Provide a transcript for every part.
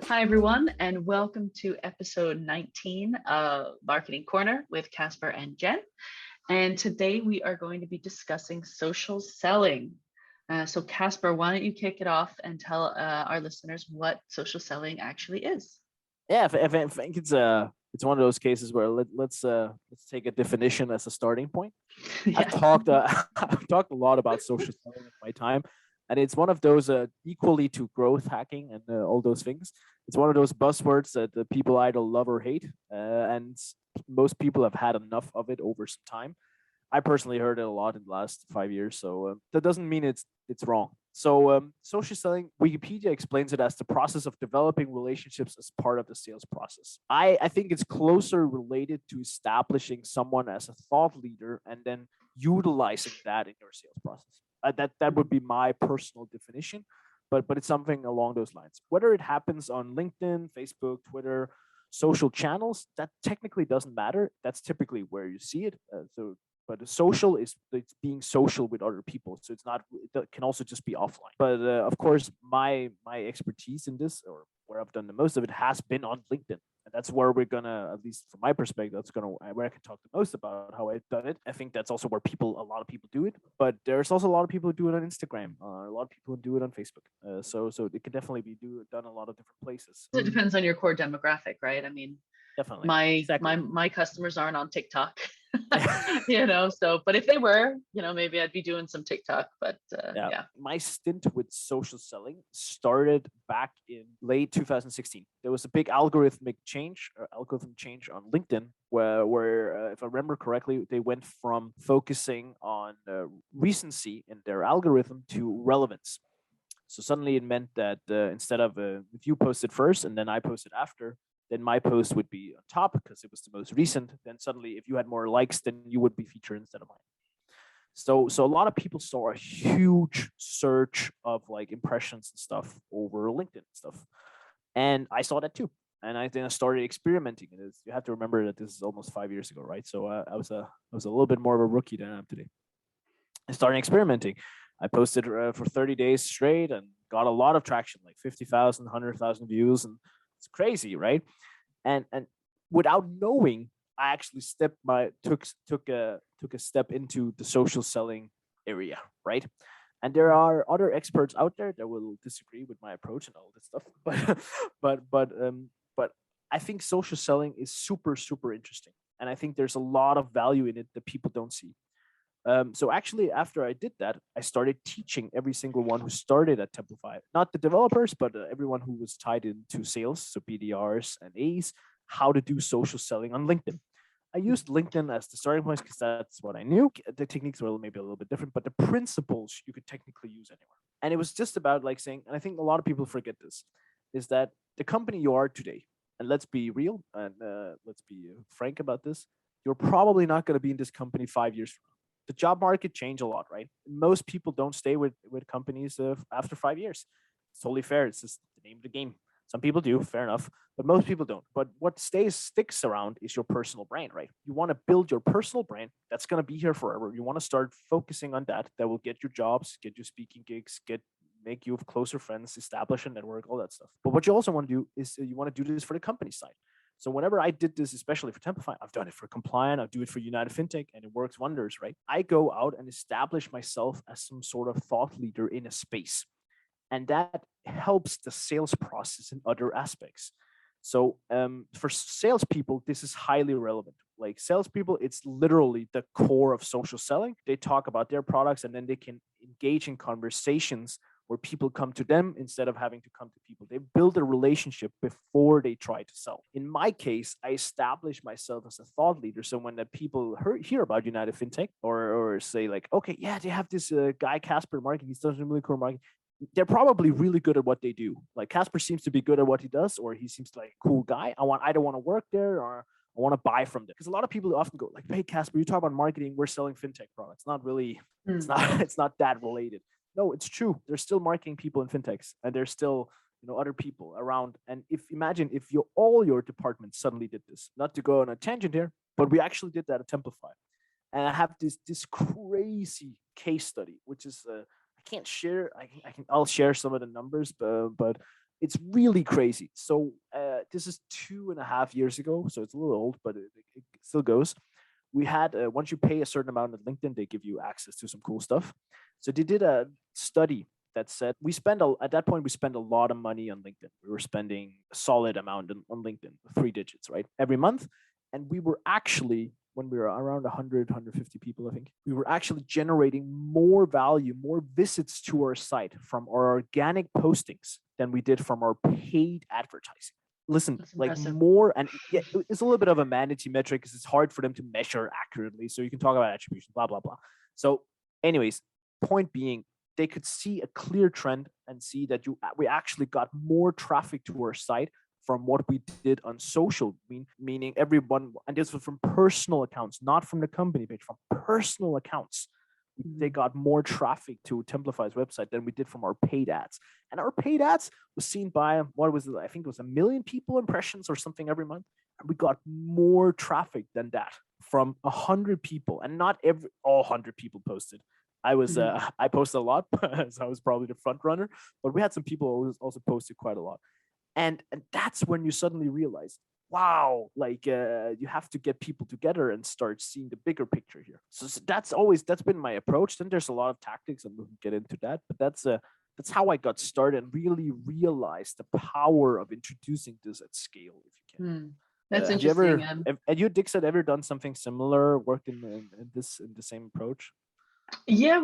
Hi, everyone, and welcome to episode 19 of Marketing Corner with Casper and Jen. And today we are going to be discussing social selling. So Casper, why don't you kick it off and tell our listeners what social selling actually is? Yeah, I think it's one of those cases where let's take a definition as a starting point. Yeah. I've talked a lot about social selling in my time, and it's one of those equally to growth hacking and all those things. It's one of those buzzwords that the people either love or hate, and most people have had enough of it over some time. I personally heard it a lot in the last 5 years, so that doesn't mean it's wrong. So social selling, Wikipedia explains it as the process of developing relationships as part of the sales process. I think it's closer related to establishing someone as a thought leader and then utilizing that in your sales process. That would be my personal definition, but it's something along those lines. Whether it happens on LinkedIn, Facebook, Twitter, social channels, that technically doesn't matter. That's typically where you see it. But the social is it's being social with other people, so it can also just be offline. But of course, my expertise in this, or where I've done the most of it, has been on LinkedIn, and that's where we're gonna, at least from my perspective, that's where I can talk the most about how I've done it. I think that's also where a lot of people do it, but there's also a lot of people who do it on Instagram, a lot of people who do it on Facebook. So it can definitely be done a lot of different places. It depends on your core demographic, right? I mean, definitely. Exactly. my customers aren't on TikTok. But if they were, maybe I'd be doing some TikTok. But yeah. My stint with social selling started back in late 2016. There was a big algorithm change on LinkedIn where if I remember correctly, they went from focusing on recency in their algorithm to relevance. So suddenly it meant that instead of if you posted first and then I posted after, then my post would be on top because it was the most recent. Then suddenly, if you had more likes, then you would be featured instead of mine. So a lot of people saw a huge surge of like impressions and stuff over LinkedIn and stuff, and I saw that too. And then I started experimenting. And you have to remember that this is almost 5 years ago, right? So I was a little bit more of a rookie than I am today. I started experimenting. I posted for 30 days straight and got a lot of traction, like 50,000, 100,000 views, and it's crazy, right? And without knowing, I actually took a step into the social selling area, right? And there are other experts out there that will disagree with my approach and all this stuff, but I think social selling is super, super interesting, and I think there's a lot of value in it that people don't see. So actually, after I did that, I started teaching every single one who started at Templify, not the developers, but everyone who was tied into sales, so BDRs and A's, how to do social selling on LinkedIn. I used LinkedIn as the starting point because that's what I knew. The techniques were maybe a little bit different, but the principles you could technically use anywhere. And it was just about like saying, and I think a lot of people forget this, is that the company you are today, and let's be real and let's be frank about this, you're probably not going to be in this company 5 years from now. The job market changed a lot, right? Most people don't stay with companies after 5 years. It's totally fair. It's just the name of the game. Some people do, fair enough, but most people don't. But what sticks around is your personal brand, right? You want to build your personal brand that's going to be here forever. You want to start focusing on that. That will get you jobs, get you speaking gigs, make you closer friends, establish a network, all that stuff. But what you also want to do is you want to do this for the company side. So whenever I did this, especially for Templify, I've done it for Compliant, I'll do it for United FinTech, and it works wonders, right? I go out and establish myself as some sort of thought leader in a space. And that helps the sales process in other aspects. So for salespeople, this is highly relevant. Like salespeople, it's literally the core of social selling. They talk about their products and then they can engage in conversations where people come to them instead of having to come to people. They build a relationship before they try to sell. In my case, I established myself as a thought leader. So when the people hear about United FinTech or say like, okay, yeah, they have this guy, Casper marketing, he's done some really cool marketing. They're probably really good at what they do. Like Casper seems to be good at what he does, or he seems like a cool guy. I either want to work there or I want to buy from them. Because a lot of people often go like, hey, Casper, you talk about marketing, we're selling FinTech products. Not really, it's not that related. No, it's true. There's still marketing people in fintechs, and there's still other people around. And imagine if all your departments suddenly did this. Not to go on a tangent here, but we actually did that at Templify. And I have this crazy case study, which is I can't share. I'll share some of the numbers, but it's really crazy. So this is 2.5 years ago, so it's a little old, but it still goes. We had once you pay a certain amount at LinkedIn, they give you access to some cool stuff. So they did a study that said at that point we spent a lot of money on LinkedIn. We were spending a solid amount on LinkedIn, 3 digits, right, every month, and we were actually, when we were around 100, 150 people, I think, we were actually generating more value, more visits to our site from our organic postings than we did from our paid advertising. Listen, like more, and yeah, it's a little bit of a vanity metric because it's hard for them to measure accurately. So you can talk about attribution, blah, blah, blah. So anyways, point being, they could see a clear trend and see that we actually got more traffic to our site from what we did on social, meaning everyone, and this was from personal accounts, not from the company page, from personal accounts. They got more traffic to Templafy's website than we did from our paid ads. And our paid ads was seen by, what was it? I think it was 1 million people impressions or something every month. And we got more traffic than that from 100 people. And not all 100 people posted. I posted a lot, so I was probably the front runner, but we had some people who also posted quite a lot. And that's when you suddenly realize, wow, like you have to get people together and start seeing the bigger picture here. So that's been my approach. Then there's a lot of tactics, and we can get into that, but that's how I got started and really realized the power of introducing this at scale, if you can. That's interesting. Have you, Dixon, ever done something similar, worked in the same approach? Yeah,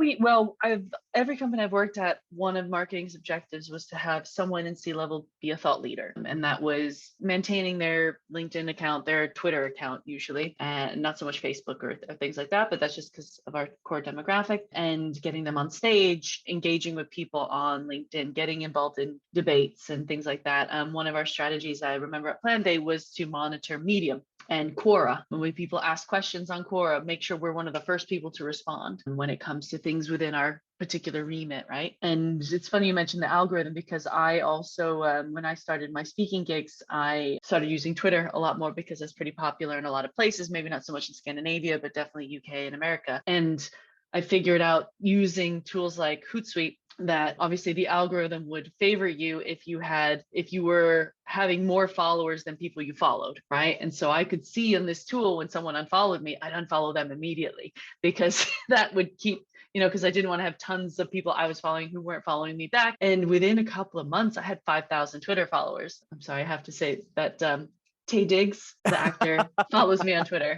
every company I've worked at, one of marketing's objectives was to have someone in C-level be a thought leader. And that was maintaining their LinkedIn account, their Twitter account usually, and not so much Facebook or things like that, but that's just because of our core demographic, and getting them on stage, engaging with people on LinkedIn, getting involved in debates and things like that. One of our strategies I remember at Plan Day was to monitor Medium and Quora. When people ask questions on Quora, make sure we're one of the first people to respond when it comes to things within our particular remit, right? And it's funny you mentioned the algorithm, because I also, when I started my speaking gigs, I started using Twitter a lot more because it's pretty popular in a lot of places, maybe not so much in Scandinavia, but definitely UK and America. And I figured out using tools like Hootsuite that obviously the algorithm would favor you if you were having more followers than people you followed, right? And so I could see in this tool, when someone unfollowed me, I'd unfollow them immediately, because that would keep, because I didn't want to have tons of people I was following who weren't following me back. And within a couple of months, I had 5,000 Twitter followers. I'm sorry, I have to say that Taye Diggs, the actor, follows me on Twitter.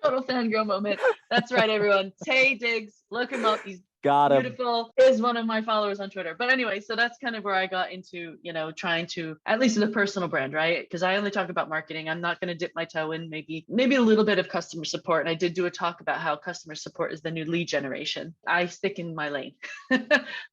Total fangirl moment. That's right, everyone. Taye Diggs, look him up. He's beautiful. Is one of my followers on Twitter. But anyway, so that's kind of where I got into, trying to, at least with a personal brand, right? Because I only talk about marketing. I'm not going to dip my toe in maybe a little bit of customer support. And I did do a talk about how customer support is the new lead generation. I stick in my lane.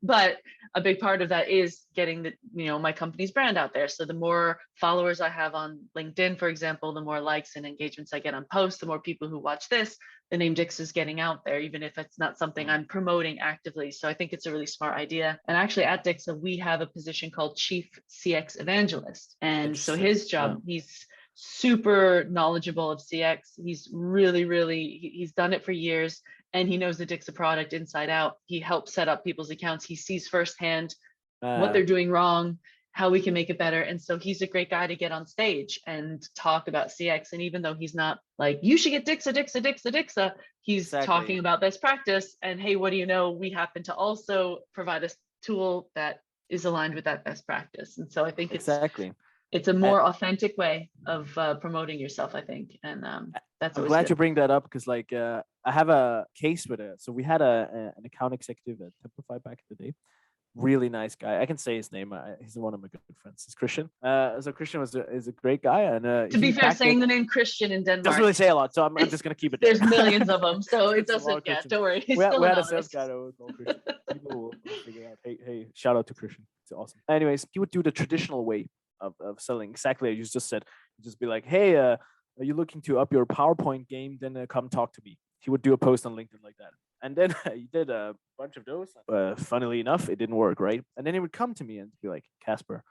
But a big part of that is getting my company's brand out there. So the more followers I have on LinkedIn, for example, the more likes and engagements I get on posts, the more people who watch this, the name Dix is getting out there, even if it's not something I'm promoting actively. So I think it's a really smart idea. And actually at Dixa, we have a position called Chief CX Evangelist. And so his job, he's super knowledgeable of CX. He's really, he's done it for years, and he knows the Dixa product inside out. He helps set up people's accounts. He sees firsthand what they're doing wrong, how we can make it better. And so he's a great guy to get on stage and talk about CX. And even though he's not like, you should get Dixa, he's talking about best practice. And hey, what do you know? We happen to also provide a tool that is aligned with that best practice. And so I think it's a more authentic way of promoting yourself, I think. And that's I'm glad you bring that up, because I have a case with it. So we had an account executive at Templafy back in the day. Really nice guy. I can say his name. He's one of my good friends. He's Christian. So Christian is a great guy. And to be fair, saying the name Christian in Denmark doesn't really say a lot, so I'm just gonna keep it there. There's millions of them, so it doesn't. Yeah, don't worry. We had a sales guy that was called Christian. People will figure it out. Hey, shout out to Christian. It's awesome. Anyways, he would do the traditional way of selling, exactly as you just said. He'd just be like, hey, are you looking to up your PowerPoint game? Then come talk to me. He would do a post on LinkedIn like that. And then he did a bunch of those. Funnily enough, it didn't work, right? And then he would come to me and be like, Casper,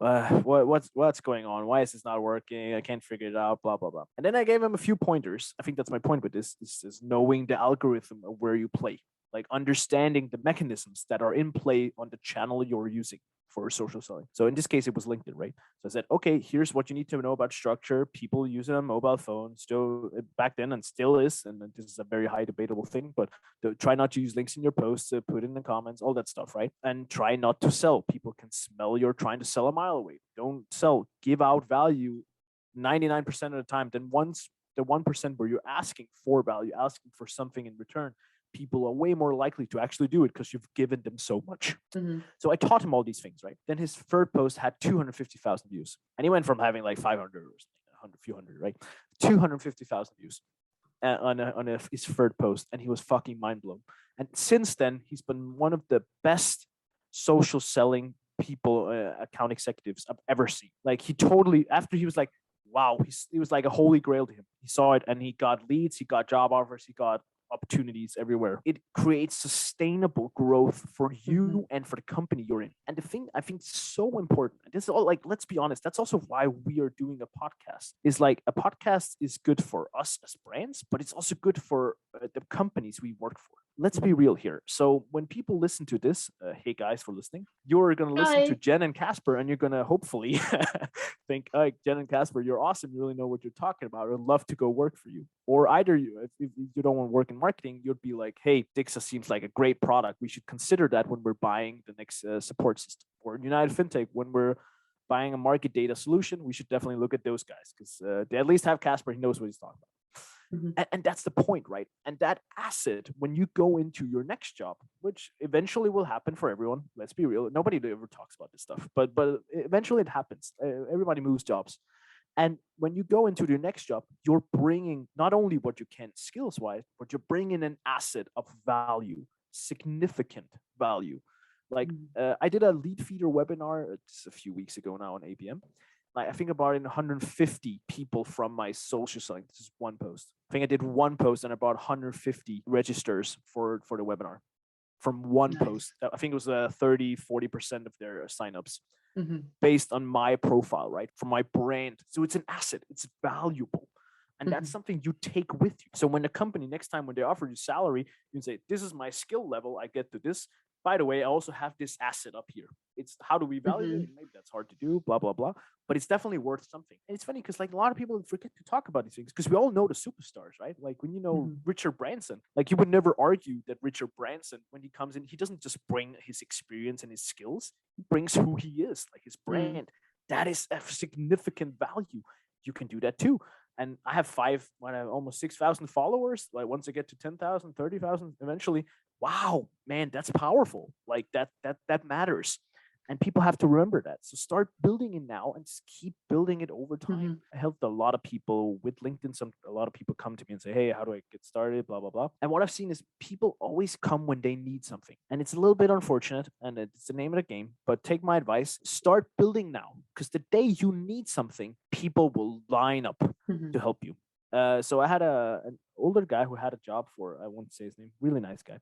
what's going on? Why is this not working? I can't figure it out, blah, blah, blah. And then I gave him a few pointers. I think that's my point with this. This is knowing the algorithm of where you play, like understanding the mechanisms that are in play on the channel you're using for social selling. So in this case, it was LinkedIn, right? So I said, okay, here's what you need to know about structure. People use it on mobile phones, still back then and still is, and this is a very high debatable thing, but try not to use links in your posts, put in the comments, all that stuff, right? And try not to sell. People can smell you're trying to sell a mile away. Don't sell. Give out value 99% of the time. Then once the 1% where you're asking for value, asking for something in return, people are way more likely to actually do it because you've given them so much. Mm-hmm. So I taught him all these things, right? Then his third post had 250,000 views. And he went from having like 500 or a few hundred, right? 250,000 views on his third post. And he was fucking mind blown. And since then, he's been one of the best social selling people, account executives I've ever seen. Like he totally, after he was like, wow, he was like a holy grail to him. He saw it and he got leads, he got job offers, he got opportunities everywhere. It creates sustainable growth for you and for the company you're in. And the thing I think is so important, this is all like, let's be honest, that's also why we are doing a podcast. Is like a podcast is good for us as brands, but it's also good for the companies we work for. Let's be real here. So when people listen to this, hey guys for listening, you're going to listen to Jen and Casper and you're going to hopefully think, Jen and Casper, you're awesome. You really know what you're talking about. I'd love to go work for you. Or either you, if you don't want to work in marketing, you'd be like, hey, Dixa seems like a great product. We should consider that when we're buying the next support system. Or United FinTech, when we're buying a market data solution, we should definitely look at those guys because they at least have Casper. He knows what he's talking about. And that's the point, right? And that asset, when you go into your next job, which eventually will happen for everyone, let's be real, nobody ever talks about this stuff, but eventually it happens. Everybody moves jobs. And when you go into your next job, you're bringing not only what you can skills-wise, but you're bringing an asset of value, significant value. Like I did a lead feeder webinar just a few weeks ago now on ABM. Like I think about 150 people from my social selling. This is one post. I think I did one post and about 150 registers for the webinar from one post. I think it was 30-40% of their signups based on my profile, right? From my brand. So it's an asset. It's valuable. And that's something you take with you. So when the company, next time when they offer you salary, you can say, this is my skill level. I get to this. By the way, I also have this asset up here. It's how do we value it? Maybe that's hard to do, blah, blah, blah. But it's definitely worth something. And it's funny because like a lot of people forget to talk about these things because we all know the superstars, right? Like when you know Richard Branson, like you would never argue that Richard Branson, when he comes in, he doesn't just bring his experience and his skills. He brings who he is, like his brand. That is a significant value. You can do that too. And I have almost 6,000 followers. Like once I get to 10,000, 30,000, eventually, wow, man, that's powerful. Like that matters. And people have to remember that. So start building it now and just keep building it over time. I helped a lot of people with LinkedIn. A lot of people come to me and say, hey, how do I get started? Blah, blah, blah. And what I've seen is people always come when they need something. And it's a little bit unfortunate and it's the name of the game, but take my advice, start building now because the day you need something, people will line up to help you. So I had an older guy who had a job for, I won't say his name, really nice guy,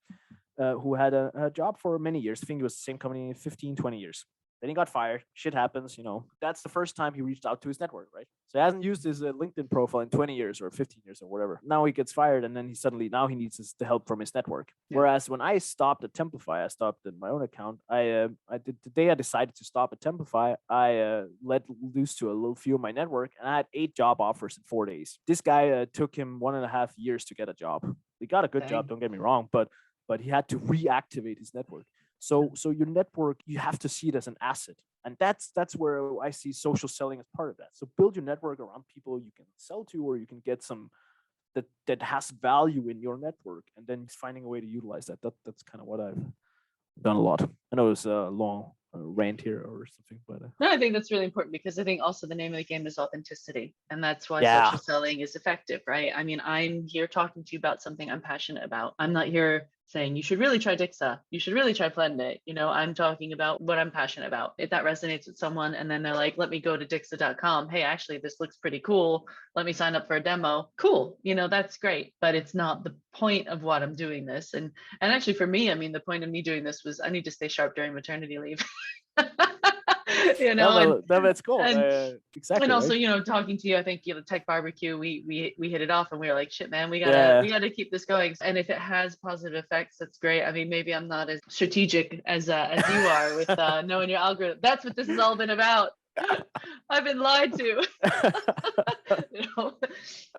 who had a job for many years. I think it was the same company, 15, 20 years. Then he got fired. Shit happens, you know. That's the first time he reached out to his network, right? So he hasn't used his LinkedIn profile in 20 years or 15 years or whatever. Now he gets fired and then he needs the help from his network. Yeah. Whereas when I stopped at Templify, I stopped in my own account. I did the day I decided to stop at Templify, I let loose to a little few of my network and I had 8 job offers in 4 days. This guy took him 1.5 years to get a job. He got a good job, don't get me wrong, but he had to reactivate his network. So your network, you have to see it as an asset. And that's where I see social selling as part of that. So build your network around people you can sell to, or you can get some that has value in your network, and then finding a way to utilize that. That's kind of what I've done a lot. I know it's a long rant here or something, but no, I think that's really important because I think also the name of the game is authenticity, and that's why social selling is effective, right? I mean, I'm here talking to you about something I'm passionate about. I'm not here saying you should really try Dixa, you should really try Plendit. You know, I'm talking about what I'm passionate about. If that resonates with someone and then they're like, let me go to Dixa.com. Hey, actually, this looks pretty cool. Let me sign up for a demo. Cool. You know, that's great, but it's not the point of what I'm doing this. And actually for me, I mean, the point of me doing this was I need to stay sharp during maternity leave. you know, no, that's cool. Exactly. and also, Right? you know, talking to you, I think, you know, Tech Barbecue, we hit it off, and we were like, shit, man, we Yeah. gotta keep this going. And if it has positive effects, that's great. I mean, maybe I'm not as strategic as you are with knowing your algorithm. That's what this has all been about. I've been lied to. You know?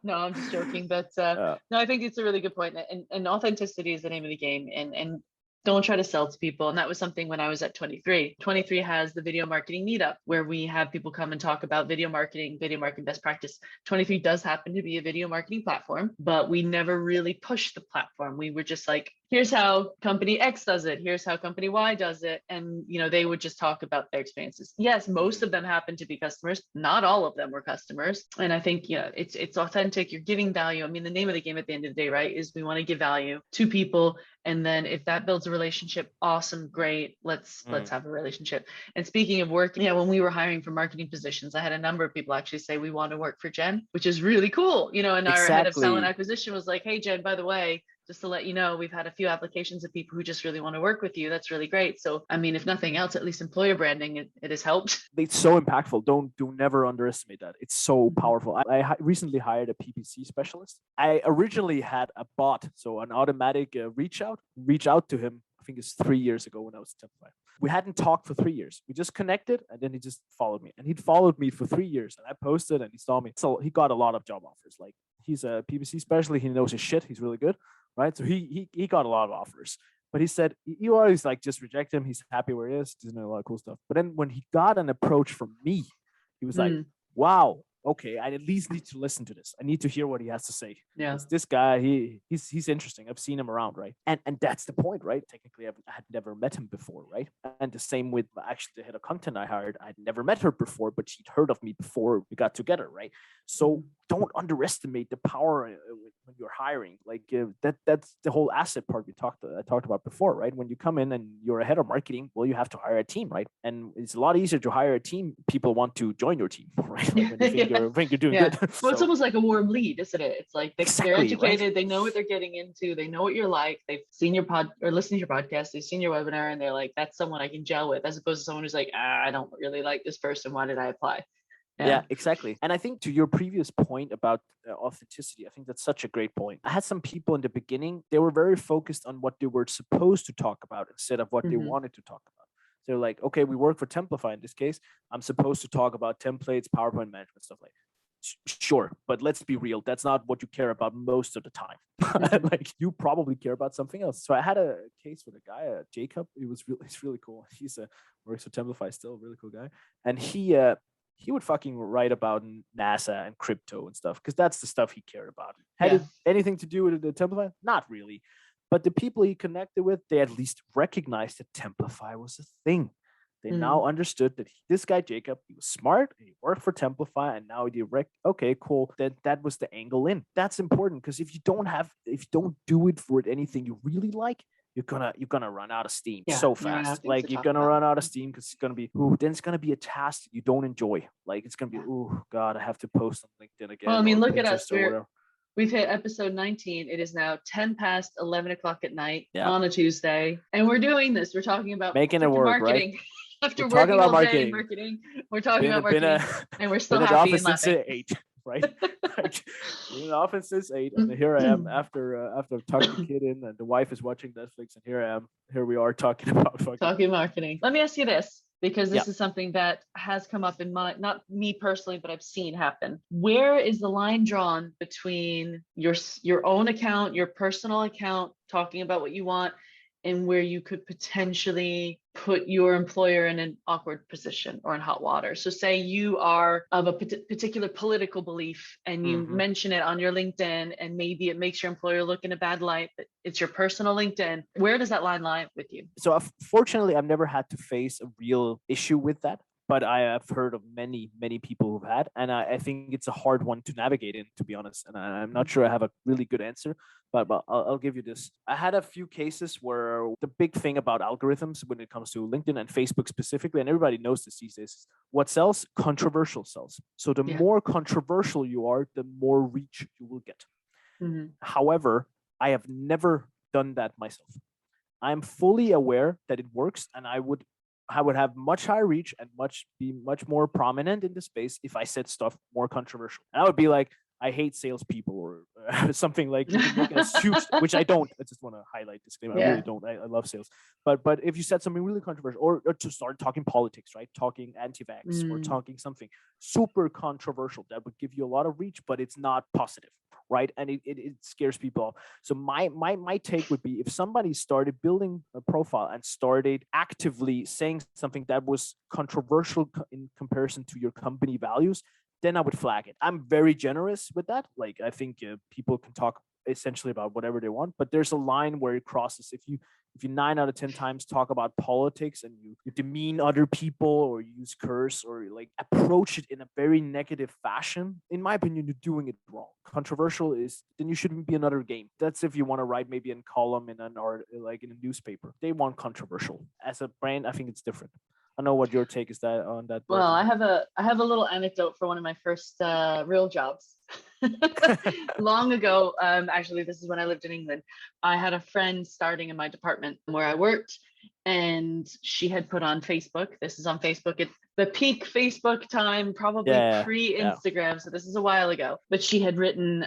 No, I'm just joking. But no, I think it's a really good point. And authenticity is the name of the game. And don't try to sell to people. And that was something when I was at 23. 23 has the video marketing meetup where we have people come and talk about video marketing best practice. 23 does happen to be a video marketing platform, but we never really pushed the platform. We were just like, here's how company X does it. Here's how company Y does it. And, you know, they would just talk about their experiences. Yes, most of them happen to be customers. Not all of them were customers. And I think, you know, it's authentic. You're giving value. I mean, the name of the game at the end of the day, right, is we want to give value to people. And then if that builds a relationship, awesome, great. Let's have a relationship. And speaking of work, yeah, when we were hiring for marketing positions, I had a number of people actually say we want to work for Jen, which is really cool. You know, and our head of talent acquisition was like, hey, Jen, by the way, just to let you know, we've had a few applications of people who just really want to work with you. That's really great. So, I mean, if nothing else, at least employer branding, it has helped. It's so impactful. Do never underestimate that. It's so powerful. I recently hired a PPC specialist. I originally had a bot, so an automatic reach out to him. I think it's 3 years ago when I was Template. We hadn't talked for 3 years. We just connected, and then he just followed me. And he'd followed me for 3 years. And I posted, and he saw me. So he got a lot of job offers. Like, he's a PPC specialist. He knows his shit. He's really good, right? So he got a lot of offers. But he said, you always like just reject him. He's happy where he is. He's doing a lot of cool stuff. But then when he got an approach from me, he was like, wow, okay, I at least need to listen to this. I need to hear what he has to say. Yeah. This guy, he's interesting. I've seen him around, right? And that's the point, right? Technically, I had never met him before, right? And the same with actually the head of content I hired. I'd never met her before, but she'd heard of me before we got together, right? So don't underestimate the power when you're hiring. Like that's the whole asset part I talked about before, right? When you come in and you're a head of marketing, well, you have to hire a team, right? And it's a lot easier to hire a team. People want to join your team, right? Like when you think you're doing good. Well, it's almost like a warm lead, isn't it? It's like they're educated, right? They know what they're getting into, they know what you're like, they've seen your pod or listened to your podcast, they've seen your webinar, and they're like, that's someone I can gel with, as opposed to someone who's like, I don't really like this person. Why did I apply? Yeah, exactly. And I think to your previous point about authenticity, I think that's such a great point. I had some people in the beginning, they were very focused on what they were supposed to talk about instead of what they wanted to talk about. So they're like, okay, we work for Templify in this case. I'm supposed to talk about templates, PowerPoint management, stuff like that. Sure, but let's be real. That's not what you care about most of the time. Like you probably care about something else. So I had a case with a guy, Jacob. He's really cool. He's works for Templify still, really cool guy. And he would fucking write about NASA and crypto and stuff because that's the stuff he cared about. Had it anything to do with the Templify? Not really. But the people he connected with, they at least recognized that Templify was a thing. They now understood that this guy, Jacob, he was smart, he worked for Templify, and now okay, cool. That was the angle in. That's important because if you don't do it for anything you really like, you're gonna run out of steam so fast. Like you're gonna run out of steam because it's gonna be then it's gonna be a task you don't enjoy. Like it's gonna be God, I have to post on LinkedIn again. Well, I mean, look at us. We've hit episode 19. It is now 10 past 11 o'clock at night on a Tuesday, and we're doing this. We're talking about making it work, marketing. Right? After working all day in marketing, we're talking about marketing, and we're still happy and laughing. 8. Right? Like, in the office since 8, and here I am after I've tucked the kid in, and the wife is watching Netflix, and here we are talking about marketing. Let me ask you this, because this is something that has come up in my, not me personally, but I've seen happen. Where is the line drawn between your own account, your personal account, talking about what you want, and where you could potentially put your employer in an awkward position or in hot water? So say you are of a particular political belief and you mention it on your LinkedIn, and maybe it makes your employer look in a bad light, but it's your personal LinkedIn. Where does that line lie with you? So fortunately, I've never had to face a real issue with that. But I have heard of many, many people who've had, and I think it's a hard one to navigate in, to be honest. And I'm not sure I have a really good answer, but I'll give you this. I had a few cases where the big thing about algorithms when it comes to LinkedIn and Facebook specifically, and everybody knows this these days, what sells? Controversial sells. So the more controversial you are, the more reach you will get. However, I have never done that myself. I'm fully aware that it works, and I would I would have much higher reach and be much more prominent in the space if I said stuff more controversial. And I would be like, I hate salespeople or something like you can look at huge, which I don't. I just want to highlight disclaimer. I really don't. I love sales, but if you said something really controversial, or to start talking politics, right? Talking anti-vax or talking something super controversial, that would give you a lot of reach, but it's not positive, right? And it scares people off. So my take would be, if somebody started building a profile and started actively saying something that was controversial in comparison to your company values, then I would flag it. I'm very generous with that. Like, I think people can talk essentially about whatever they want, but there's a line where it crosses. If you 9 out of 10 times talk about politics and you demean other people or use curse or like approach it in a very negative fashion, in my opinion, you're doing it wrong. Controversial is, then you shouldn't be another game. That's if you want to write maybe a column in an art, like in a newspaper. They want controversial. As a brand, I think it's different. I know what your take is that on that. Well, I have a little anecdote for one of my first real jobs. Long ago, actually, this is when I lived in England. I had a friend starting in my department where I worked, and she had put on Facebook. This is on Facebook. It's the peak Facebook time, probably pre-Instagram. So this is a while ago. But she had written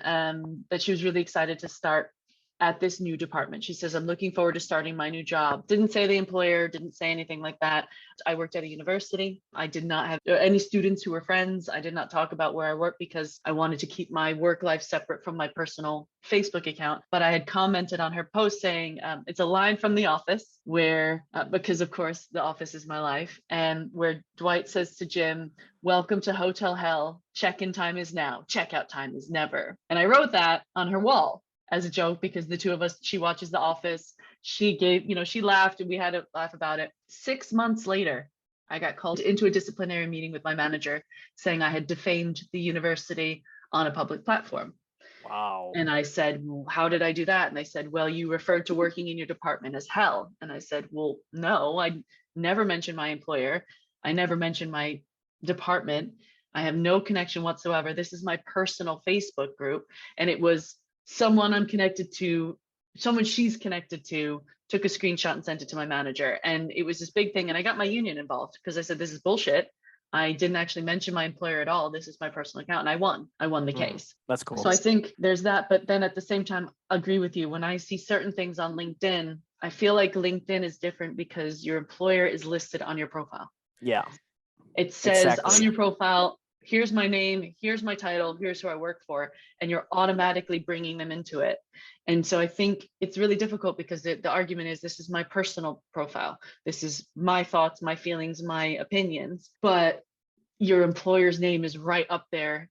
that she was really excited to start at this new department. She says, I'm looking forward to starting my new job. Didn't say the employer, didn't say anything like that. I worked at a university. I did not have any students who were friends. I did not talk about where I worked because I wanted to keep my work life separate from my personal Facebook account. But I had commented on her post saying, it's a line from The Office where, because of course, The Office is my life, and where Dwight says to Jim, welcome to Hotel Hell. Check-in time is now. Checkout time is never. And I wrote that on her wall as a joke, because the two of us, she watches The Office. She gave, she laughed and we had a laugh about it. 6 months later, I got called into a disciplinary meeting with my manager saying I had defamed the university on a public platform. Wow. And I said, well, how did I do that? And they said, well, you referred to working in your department as hell. And I said, well, no, I never mentioned my employer. I never mentioned my department. I have no connection whatsoever. This is my personal Facebook group. And it was someone I'm connected to, someone she's connected to, took a screenshot and sent it to my manager. And it was this big thing. And I got my union involved because I said, this is bullshit. I didn't actually mention my employer at all. This is my personal account. And I won the case. That's cool. So I think there's that. But then at the same time, I agree with you. When I see certain things on LinkedIn, I feel like LinkedIn is different because your employer is listed on your profile. Yeah. It says on your profile, here's my name, here's my title, here's who I work for, and you're automatically bringing them into it. And so I think it's really difficult because the argument is, this is my personal profile. This is my thoughts, my feelings, my opinions, but your employer's name is right up there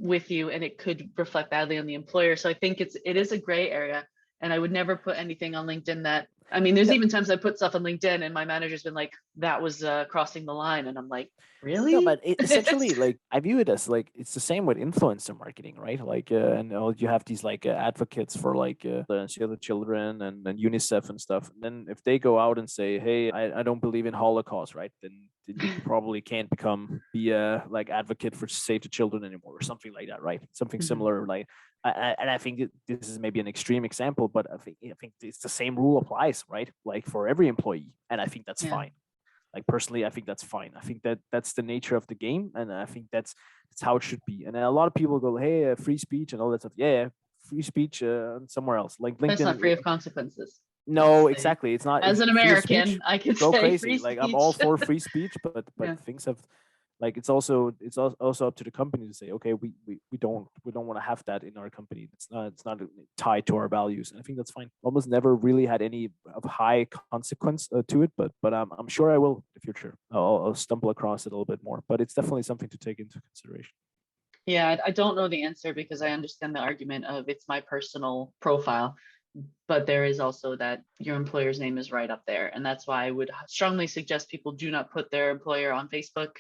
with you, and it could reflect badly on the employer. So I think it is a gray area, and I would never put anything on LinkedIn that, I mean, there's even times I put stuff on LinkedIn and my manager's been like, that was crossing the line. And I'm like, really? No, but essentially, like, I view it as like, it's the same with influencer marketing, right? Like, and you have these like advocates for like the children and UNICEF and stuff. And then if they go out and say, hey, I don't believe in Holocaust, right? Then you probably can't be a like advocate for Save the Children anymore or something like that, right? Something similar, like. And I think this is maybe an extreme example, but I think it's the same rule applies, right? Like for every employee, and I think that's fine. Like personally, I think that's fine. I think that's the nature of the game, and I think that's how it should be. And a lot of people go, "Hey, free speech and all that stuff." Yeah, free speech somewhere else, like LinkedIn. That's not free of consequences. No, exactly. It's not. As an American, I can go say crazy. Free like speech. I'm all for free speech, but things have. Like it's also up to the company to say, okay, we don't want to have that in our company. It's not tied to our values, and I think that's fine. Almost never really had any of high consequence to it, but I'm sure I will in the future. I'll stumble across it a little bit more, but it's definitely something to take into consideration. Yeah, I don't know the answer because I understand the argument of it's my personal profile, but there is also that your employer's name is right up there, and that's why I would strongly suggest people do not put their employer on Facebook.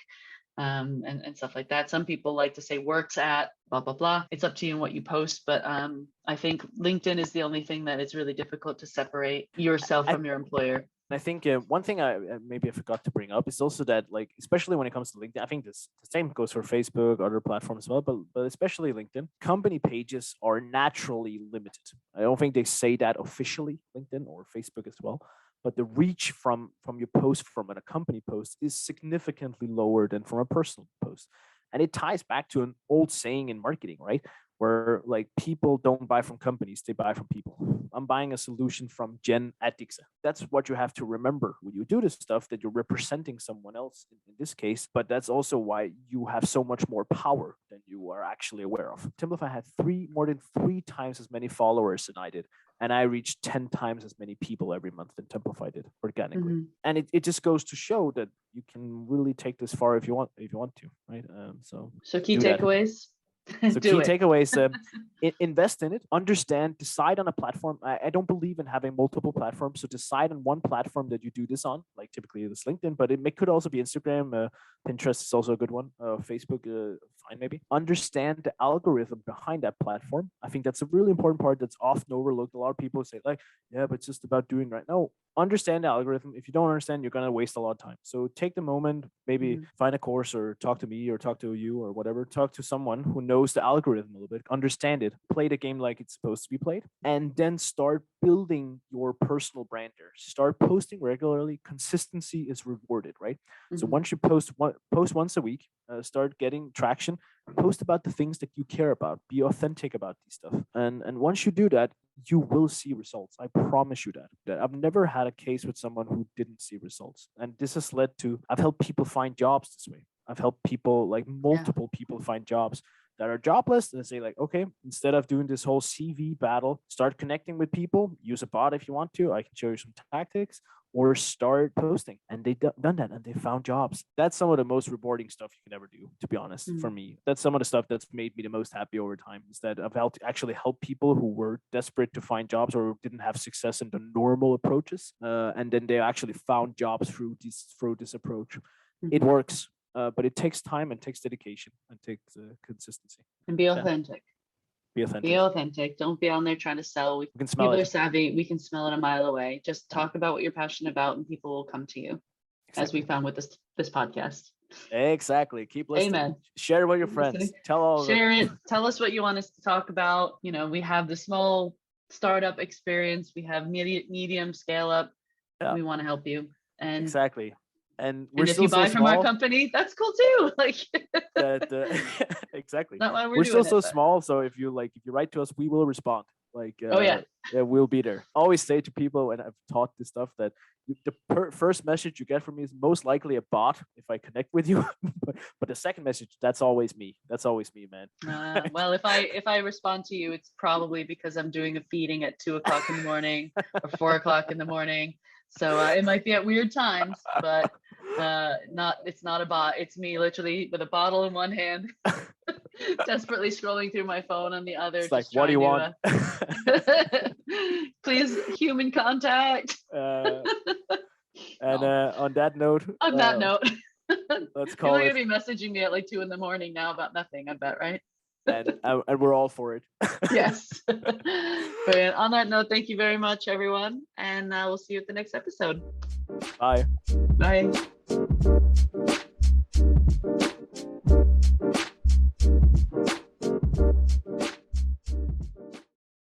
And stuff like that. Some people like to say works at blah, blah, blah. It's up to you and what you post. But I think LinkedIn is the only thing that it's really difficult to separate yourself from your employer. I think one thing maybe I forgot to bring up is also that, like, especially when it comes to LinkedIn, I think the same goes for Facebook, other platforms as well, but especially LinkedIn, company pages are naturally limited. I don't think they say that officially, LinkedIn or Facebook as well. but the reach from your post from a company post is significantly lower than from a personal post. And it ties back to an old saying in marketing, right? Where like people don't buy from companies, they buy from people. I'm buying a solution from Jen at Dixa. That's what you have to remember when you do this stuff, that you're representing someone else in this case. But that's also why you have so much more power than you are actually aware of. Templify had more than 3 times as many followers than I did. And I reached 10 times as many people every month than Templify did organically. Mhm. And it just goes to show that you can really take this far if you want to, right? So key do that. takeaways. So Do key it. takeaways: invest in it, understand, decide on a platform. I don't believe in having multiple platforms, so decide on one platform that you do this on. Like typically it's LinkedIn, but it could also be Instagram. Pinterest is also a good one. Facebook, fine maybe. Understand the algorithm behind that platform. I think that's a really important part that's often overlooked. A lot of people say like, yeah, but it's just about doing right. No, understand the algorithm. If you don't understand, you're gonna waste a lot of time. So take the moment, maybe find a course or talk to me or talk to you or whatever. Talk to someone who knows the algorithm a little bit, understand it, play the game like it's supposed to be played, and then start building your personal brand there. Start posting regularly. Consistency is rewarded, right? So once you post once a week, start getting traction. Post about the things that you care about. Be authentic about these stuff, and once you do that, you will see results. I promise you that. I've never had a case with someone who didn't see results, and this has led to I've helped people find jobs this way. I've helped people, like multiple people, find jobs that are jobless, and say like, okay, instead of doing this whole CV battle, start connecting with people. Use a bot if you want to. I can show you some tactics, or start posting. And they done that, and they found jobs. That's some of the most rewarding stuff you can ever do, to be honest. For me, that's some of the stuff that's made me the most happy over time, is that I've actually helped people who were desperate to find jobs or didn't have success in the normal approaches, and then they actually found jobs through this approach. It works. But it takes time and takes dedication and takes consistency. And be authentic. Be authentic. Be authentic. Don't be on there trying to sell. We can smell people it. are savvy. We can smell it a mile away. Just talk about what you're passionate about, and people will come to you. Exactly. As we found with this podcast. Exactly. Keep listening. Amen. Share it with your friends. Tell all. Share it. Tell us what you want us to talk about. You know, we have the small startup experience. We have medium scale up. Yeah. We want to help you. And exactly. And if you buy from our company, that's cool too. Like exactly. Not why we're still so small. So if you write to us, we will respond. Like yeah, we'll be there. I always say to people, and I've taught this stuff, that the first message you get from me is most likely a bot if I connect with you. but the second message, that's always me. That's always me, man. Well, if I respond to you, it's probably because I'm doing a feeding at 2:00 in the morning or 4:00 in the morning. So it might be at weird times, but it's not a bot. It's me literally with a bottle in one hand, desperately scrolling through my phone on the other. It's like, what do you want? Please, human contact. On that note. Let's call People are gonna be messaging me at like 2 a.m. now about nothing, I bet, right? and we're all for it. Yes. Brilliant. On that note, thank you very much, everyone. And we'll see you at the next episode. Bye. Bye.